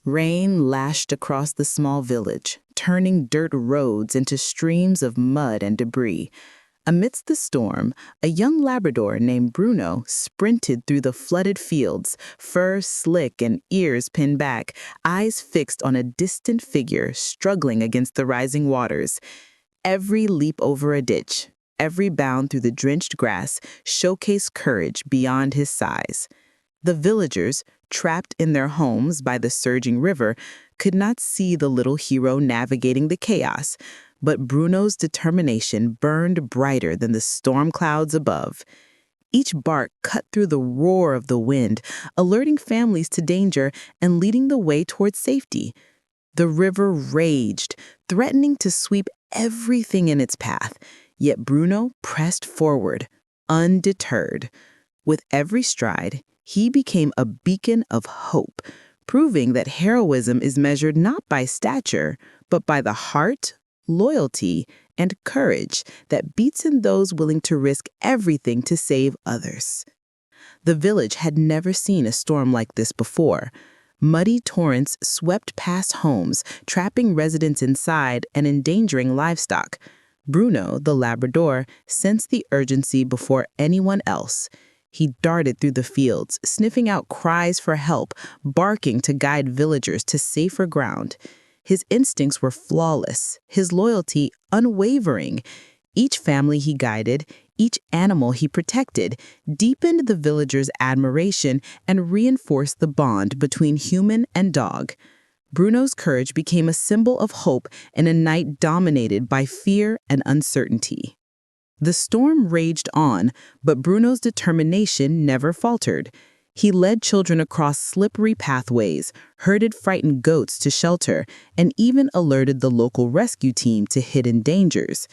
Rain lashed across the small village, turning dirt roads into streams of mud and debris. Amidst the storm, a young Labrador named Bruno sprinted through the flooded fields, fur slick and ears pinned back, eyes fixed on a distant figure struggling against the rising waters. Every leap over a ditch, every bound through the drenched grass showcased courage beyond his size. The villagers, trapped in their homes by the surging river, could not see the little hero navigating the chaos, but Bruno's determination burned brighter than the storm clouds above. Each bark cut through the roar of the wind, alerting families to danger and leading the way toward safety. The river raged, threatening to sweep everything in its path, yet Bruno pressed forward, undeterred. With every stride, he became a beacon of hope, proving that heroism is measured not by stature, but by the heart, loyalty, and courage that beats in those willing to risk everything to save others. The village had never seen a storm like this before. Muddy torrents swept past homes, trapping residents inside and endangering livestock. Bruno, the Labrador, sensed the urgency before anyone else. He darted through the fields, sniffing out cries for help, barking to guide villagers to safer ground. His instincts were flawless, his loyalty unwavering. Each family he guided, each animal he protected, deepened the villagers' admiration and reinforced the bond between human and dog. Bruno's courage became a symbol of hope in a night dominated by fear and uncertainty. The storm raged on, but Bruno's determination never faltered. He led children across slippery pathways, herded frightened goats to shelter, and even alerted the local rescue team to hidden dangers.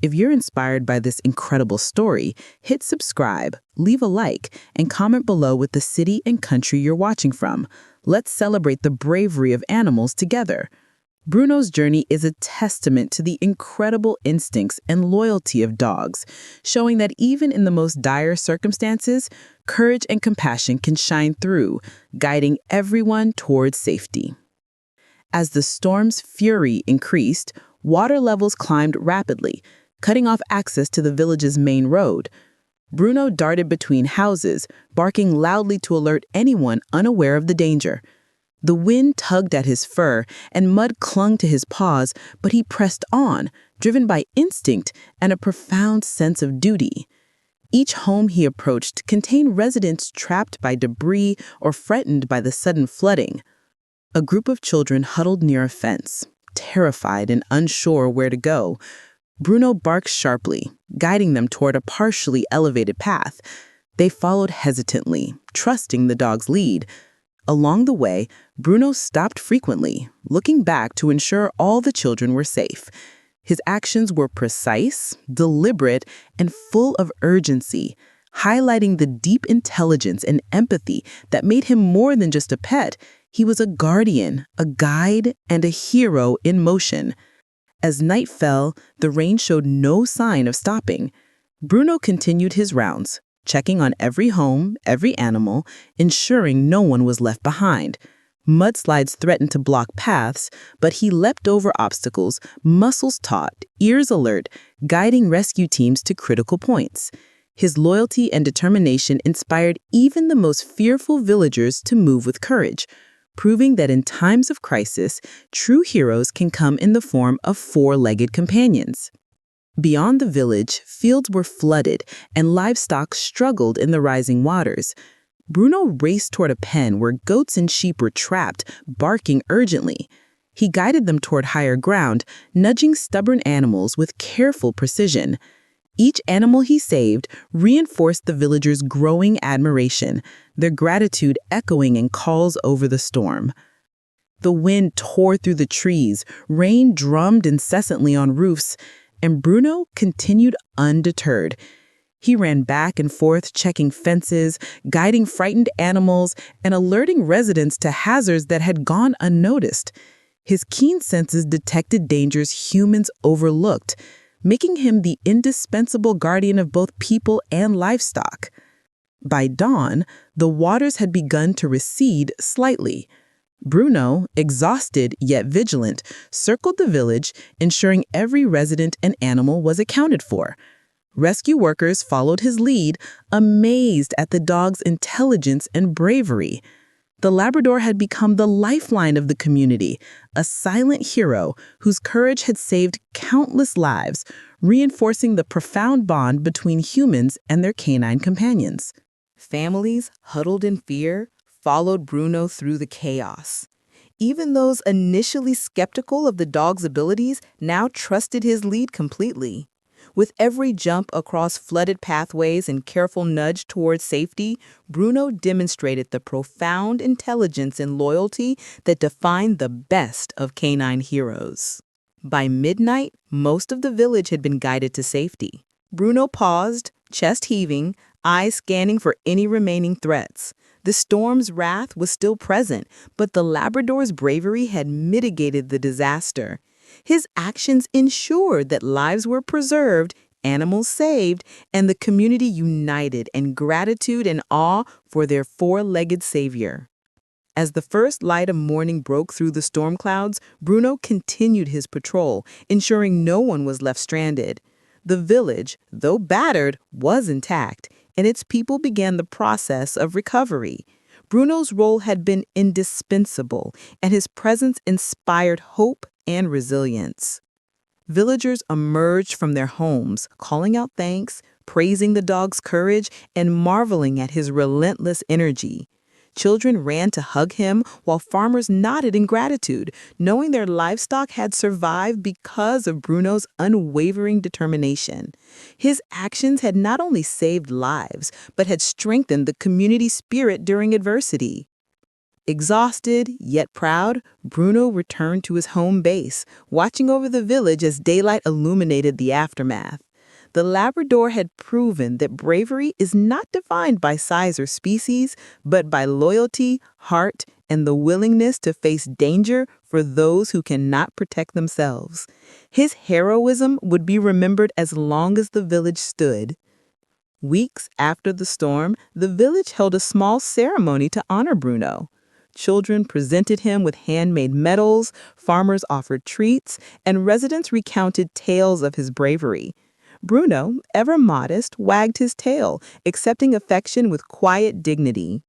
If you're inspired by this incredible story, hit subscribe, leave a like, and comment below with the city and country you're watching from. Let's celebrate the bravery of animals together. Bruno's journey is a testament to the incredible instincts and loyalty of dogs, showing that even in the most dire circumstances, courage and compassion can shine through, guiding everyone towards safety. As the storm's fury increased, water levels climbed rapidly, cutting off access to the village's main road. Bruno darted between houses, barking loudly to alert anyone unaware of the danger. The wind tugged at his fur and mud clung to his paws, but he pressed on, driven by instinct and a profound sense of duty. Each home he approached contained residents trapped by debris or threatened by the sudden flooding. A group of children huddled near a fence, terrified and unsure where to go. Bruno barked sharply, guiding them toward a partially elevated path. They followed hesitantly, trusting the dog's lead. Along the way, Bruno stopped frequently, looking back to ensure all the children were safe. His actions were precise, deliberate, and full of urgency, highlighting the deep intelligence and empathy that made him more than just a pet. He was a guardian, a guide, and a hero in motion. As night fell, the rain showed no sign of stopping. Bruno continued his rounds, checking on every home, every animal, ensuring no one was left behind. Mudslides threatened to block paths, but he leapt over obstacles, muscles taut, ears alert, guiding rescue teams to critical points. His loyalty and determination inspired even the most fearful villagers to move with courage, proving that in times of crisis, true heroes can come in the form of four-legged companions. Beyond the village, fields were flooded and livestock struggled in the rising waters. Bruno raced toward a pen where goats and sheep were trapped, barking urgently. He guided them toward higher ground, nudging stubborn animals with careful precision. Each animal he saved reinforced the villagers' growing admiration, their gratitude echoing in calls over the storm. The wind tore through the trees, rain drummed incessantly on roofs, and Bruno continued undeterred. He ran back and forth, checking fences, guiding frightened animals, and alerting residents to hazards that had gone unnoticed. His keen senses detected dangers humans overlooked, making him the indispensable guardian of both people and livestock. By dawn, the waters had begun to recede slightly. Bruno, exhausted yet vigilant, circled the village, ensuring every resident and animal was accounted for. Rescue workers followed his lead, amazed at the dog's intelligence and bravery. The Labrador had become the lifeline of the community, a silent hero whose courage had saved countless lives, reinforcing the profound bond between humans and their canine companions. Families, huddled in fear, followed Bruno through the chaos. Even those initially skeptical of the dog's abilities now trusted his lead completely. With every jump across flooded pathways and careful nudge towards safety, Bruno demonstrated the profound intelligence and loyalty that define the best of canine heroes. By midnight, most of the village had been guided to safety. Bruno paused, chest heaving, eyes scanning for any remaining threats. The storm's wrath was still present, but the Labrador's bravery had mitigated the disaster. His actions ensured that lives were preserved, animals saved, and the community united in gratitude and awe for their four-legged savior. As the first light of morning broke through the storm clouds, Bruno continued his patrol, ensuring no one was left stranded. The village, though battered, was intact, and its people began the process of recovery. Bruno's role had been indispensable, and his presence inspired hope and resilience. Villagers emerged from their homes, calling out thanks, praising the dog's courage, and marveling at his relentless energy. Children ran to hug him, while farmers nodded in gratitude, knowing their livestock had survived because of Bruno's unwavering determination. His actions had not only saved lives, but had strengthened the community spirit during adversity. Exhausted, yet proud, Bruno returned to his home base, watching over the village as daylight illuminated the aftermath. The Labrador had proven that bravery is not defined by size or species, but by loyalty, heart, and the willingness to face danger for those who cannot protect themselves. His heroism would be remembered as long as the village stood. Weeks after the storm, the village held a small ceremony to honor Bruno. Children presented him with handmade medals, farmers offered treats, and residents recounted tales of his bravery. Bruno, ever modest, wagged his tail, accepting affection with quiet dignity.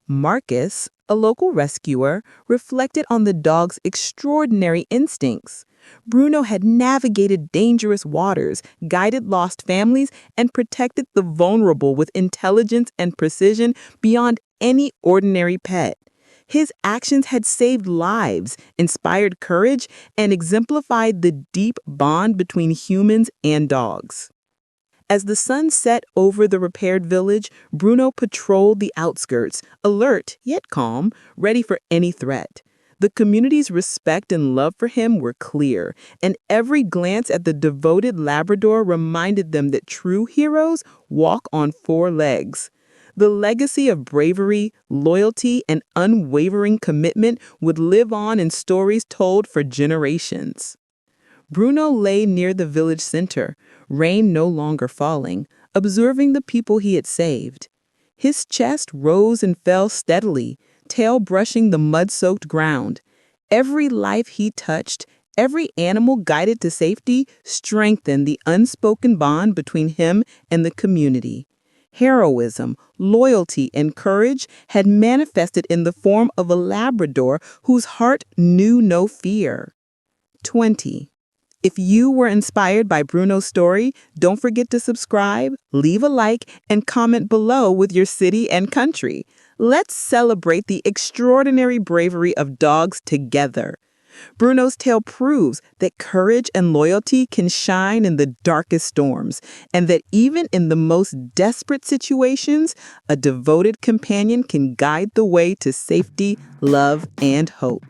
Marcus, a local rescuer, reflected on the dog's extraordinary instincts. Bruno had navigated dangerous waters, guided lost families, and protected the vulnerable with intelligence and precision beyond any ordinary pet. His actions had saved lives, inspired courage, and exemplified the deep bond between humans and dogs. As the sun set over the repaired village, Bruno patrolled the outskirts, alert yet calm, ready for any threat. The community's respect and love for him were clear, and every glance at the devoted Labrador reminded them that true heroes walk on four legs. The legacy of bravery, loyalty, and unwavering commitment would live on in stories told for generations. Bruno lay near the village center, rain no longer falling, observing the people he had saved. His chest rose and fell steadily, tail brushing the mud-soaked ground. Every life he touched, every animal guided to safety, strengthened the unspoken bond between him and the community. Heroism, loyalty, and courage had manifested in the form of a Labrador whose heart knew no fear. 20. If you were inspired by Bruno's story, don't forget to subscribe, leave a like, and comment below with your city and country. Let's celebrate the extraordinary bravery of dogs together. Bruno's tale proves that courage and loyalty can shine in the darkest storms, and that even in the most desperate situations, a devoted companion can guide the way to safety, love, and hope.